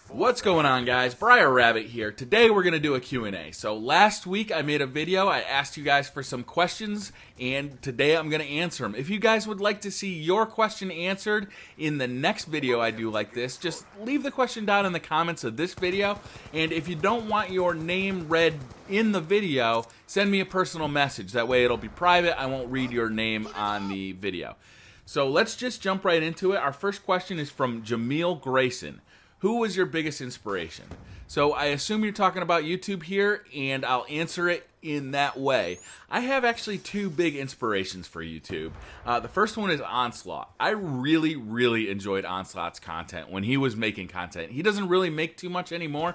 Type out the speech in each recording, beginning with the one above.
What's going on, guys? BriarRabbit here. Today we're going to do a Q&A. So last week I made a video, I asked you guys for some questions, and today I'm going to answer them. If you guys would like to see your question answered in the next video I do like this, just leave the question down in the comments of this video, and if you don't want your name read in the video, send me a personal message. That way it'll be private, I won't read your name on the video. So let's just jump right into it. Our first question is from Jamal Grayson. Who was your biggest inspiration? So I assume you're talking about YouTube here, and I'll answer it in that way. I have actually two big inspirations for YouTube. The first one is Onslaught. I really enjoyed Onslaught's content when he was making content. He doesn't really make too much anymore.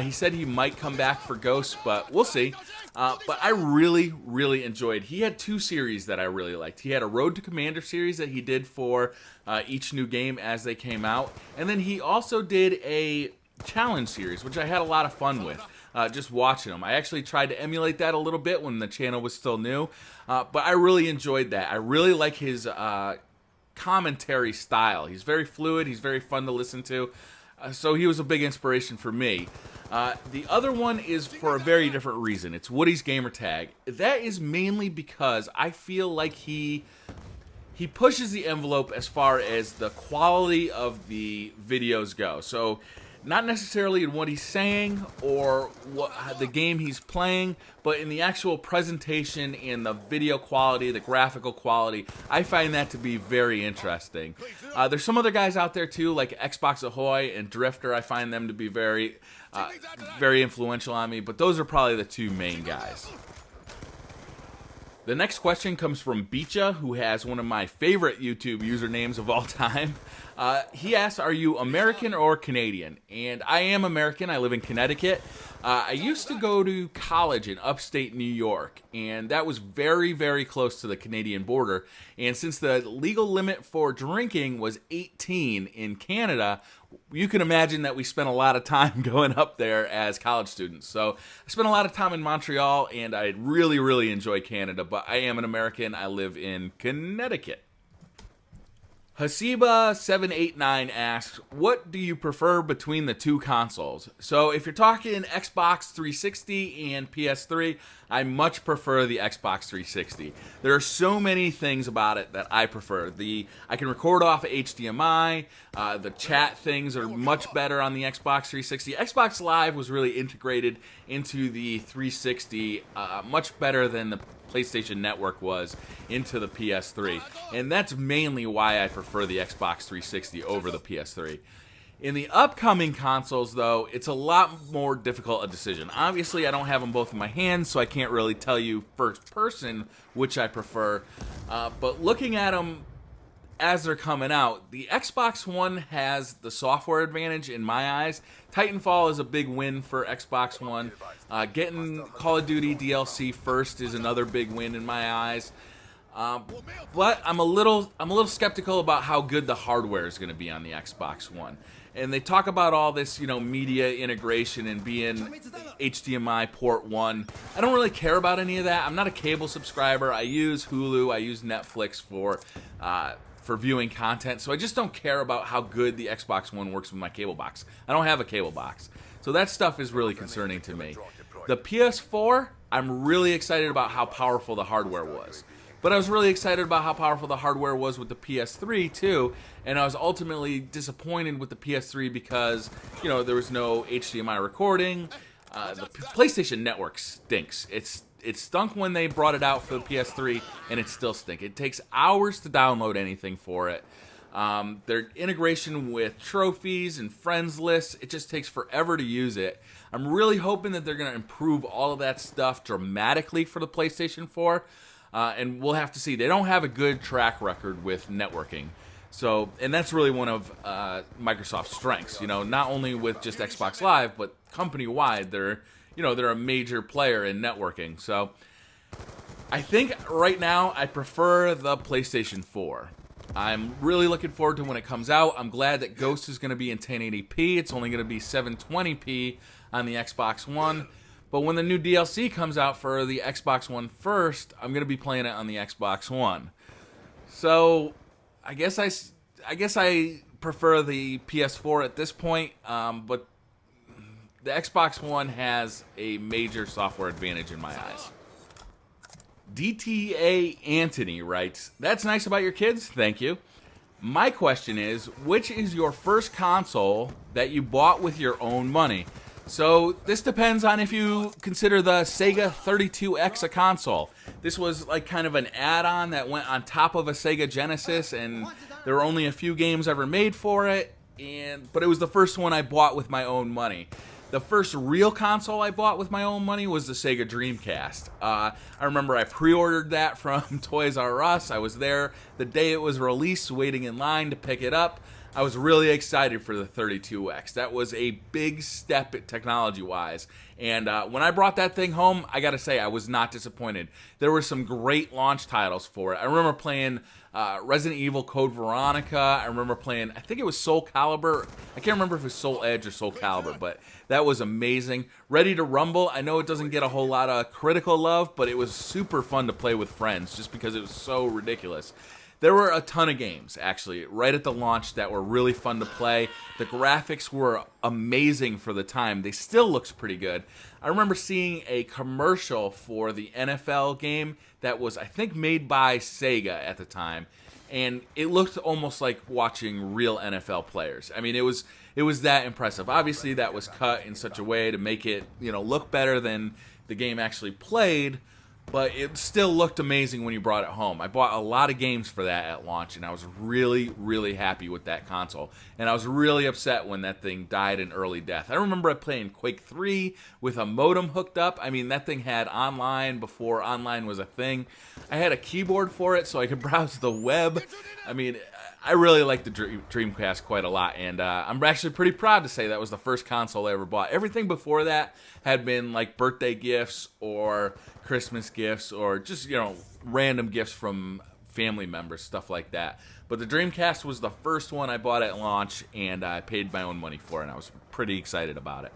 He said he might come back for Ghosts, but we'll see. But I really enjoyed. He had two series that I really liked. He had a Road to Commander series that he did for each new game as they came out, and then he also did a challenge series, which I had a lot of fun with, just watching them. I actually tried to emulate that a little bit when the channel was still new, but I really enjoyed that. I really like his commentary style. He's very fluid, he's very fun to listen to, so he was a big inspiration for me. The other one is for a very different reason. It's Woody's Gamertag. That is mainly because I feel like he pushes the envelope as far as the quality of the videos go. So not necessarily in what he's saying or what the game he's playing, but in the actual presentation and the video quality, the graphical quality. I find that to be very interesting. There's some other guys out there too, like Xbox Ahoy and Drifter. I find them to be very influential on me, but those are probably the two main guys. The next question comes from Beecha, who has one of my favorite YouTube usernames of all time. He asks, are you American or Canadian? And I am American. I live in Connecticut. I used to go to college in upstate New York, and that was very close to the Canadian border. And since the legal limit for drinking was 18 in Canada, you can imagine that we spent a lot of time going up there as college students. So I spent a lot of time in Montreal, and I really enjoy Canada, but I am an American. I live in Connecticut. Hasiba789 asks, what do you prefer between the two consoles? So if you're talking Xbox 360 and PS3, I much prefer the Xbox 360. There are so many things about it that I prefer. I can record off of HDMI, the chat things are much better on the Xbox 360. Xbox Live was really integrated into the 360 much better than the PlayStation Network was into the PS3, and that's mainly why I prefer the Xbox 360 over the PS3. In the upcoming consoles, though, it's a lot more difficult a decision. Obviously, I don't have them both in my hands, so I can't really tell you first person which I prefer, but looking at them as they're coming out, the Xbox One has the software advantage in my eyes. Titanfall is a big win for Xbox One. Getting Call of Duty DLC first is another big win in my eyes. But I'm a little skeptical about how good the hardware is going to be on the Xbox One. And they talk about all this, media integration and being HDMI port 1. I don't really care about any of that. I'm not a cable subscriber. I use Hulu. I use Netflix for viewing content, so I just don't care about how good the Xbox One works with my cable box. I don't have a cable box, so that stuff is really concerning to me. The PS4, I'm really excited about how powerful the hardware was, but I was really excited about how powerful the hardware was with the PS3 too, and I was ultimately disappointed with the PS3 because, there was no HDMI recording. The PlayStation Network stinks. It stunk when they brought it out for the PS3, and it still stinks. It takes hours to download anything for it. Their integration with trophies and friends lists, it just takes forever to use it. I'm really hoping that they're going to improve all of that stuff dramatically for the PlayStation 4, and we'll have to see. They don't have a good track record with networking. So, and that's really one of Microsoft's strengths. Not only with just Xbox Live, but company-wide, they're a major player in networking. So I think right now I prefer the PlayStation 4. I'm really looking forward to when it comes out. I'm glad that Ghost is going to be in 1080p. It's only going to be 720p on the Xbox One. But when the new DLC comes out for the Xbox One first, I'm going to be playing it on the Xbox One. So I guess I prefer the PS4 at this point, but the Xbox One has a major software advantage in my eyes. DTA Anthony writes, "That's nice about your kids, thank you. My question is, which is your first console that you bought with your own money?" So this depends on if you consider the Sega 32X a console. This was like kind of an add-on that went on top of a Sega Genesis, and there were only a few games ever made for it, but it was the first one I bought with my own money. The first real console I bought with my own money was the Sega Dreamcast. I remember I pre-ordered that from Toys R Us. I was there the day it was released, waiting in line to pick it up. I was really excited for the 32X. That was a big step technology-wise. And when I brought that thing home, I got to say, I was not disappointed. There were some great launch titles for it. I remember playing Resident Evil Code Veronica. I remember playing, I think it was Soul Calibur. I can't remember if it was Soul Edge or Soul Calibur, but that was amazing. Ready to Rumble, I know it doesn't get a whole lot of critical love, but it was super fun to play with friends just because it was so ridiculous. There were a ton of games, actually, right at the launch that were really fun to play. The graphics were amazing for the time. They still looks pretty good. I remember seeing a commercial for the NFL game that was, I think, made by Sega at the time, and it looked almost like watching real NFL players. I mean, it was that impressive. Obviously, that was cut in such a way to make it, look better than the game actually played, but it still looked amazing when you brought it home. I bought a lot of games for that at launch, and I was really, really happy with that console. And I was really upset when that thing died an early death. I remember playing Quake 3 with a modem hooked up. I mean, that thing had online before online was a thing. I had a keyboard for it so I could browse the web. I mean, I really liked the Dreamcast quite a lot, and I'm actually pretty proud to say that was the first console I ever bought. Everything before that had been like birthday gifts or Christmas gifts or just, random gifts from family members, stuff like that. But the Dreamcast was the first one I bought at launch, and I paid my own money for it, and I was pretty excited about it.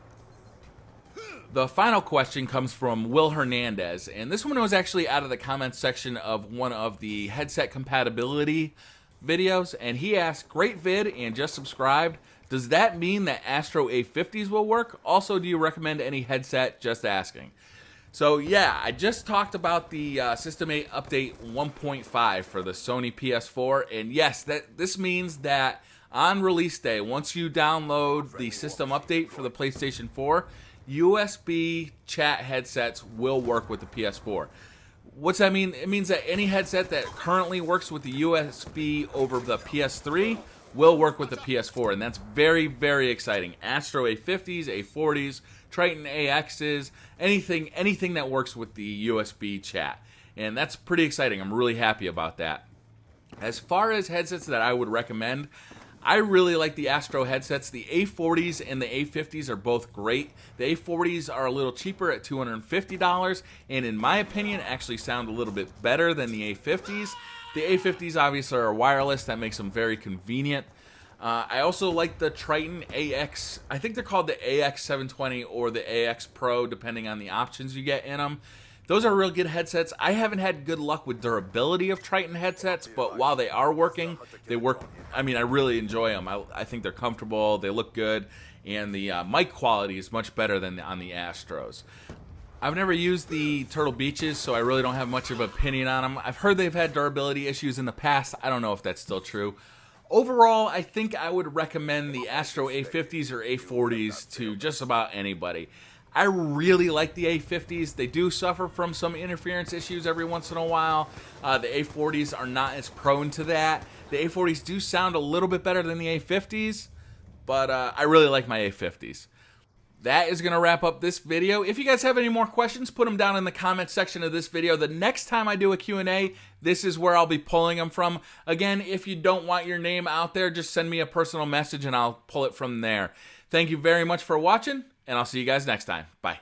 The final question comes from Will Hernandez, and this one was actually out of the comments section of one of the headset compatibility videos, and he asked, "Great vid and just subscribed. Does that mean that Astro A50s will work? Also, do you recommend any headset? Just asking." So yeah, I just talked about the System 8 Update 1.5 for the Sony PS4, and yes, this means that on release day, once you download the System Update for the PlayStation 4, USB chat headsets will work with the PS4. What's that mean? It means that any headset that currently works with the USB over the PS3 will work with the PS4, and that's very, very exciting. Astro A50s, A40s, Triton AXs, anything that works with the USB chat, and that's pretty exciting. I'm really happy about that. As far as headsets that I would recommend, I really like the Astro headsets. The A40s and the A50s are both great. The A40s are a little cheaper at $250, and in my opinion, actually sound a little bit better than the A50s. The A50s obviously are wireless. That makes them very convenient. I also like the Triton AX. I think they're called the AX720 or the AX Pro, depending on the options you get in them. Those are real good headsets. I haven't had good luck with durability of Triton headsets, but while they are working, they work. I mean, I really enjoy them. I think they're comfortable, they look good, and the mic quality is much better than on the Astros. I've never used the Turtle Beaches, so I really don't have much of an opinion on them. I've heard they've had durability issues in the past. I don't know if that's still true. Overall, I think I would recommend the Astro A50s or A40s to just about anybody. I really like the A50s. They do suffer from some interference issues every once in a while. The A40s are not as prone to that. The A40s do sound a little bit better than the A50s, but I really like my A50s. That is going to wrap up this video. If you guys have any more questions, put them down in the comment section of this video. The next time I do a Q&A, this is where I'll be pulling them from. Again, if you don't want your name out there, just send me a personal message and I'll pull it from there. Thank you very much for watching, and I'll see you guys next time. Bye.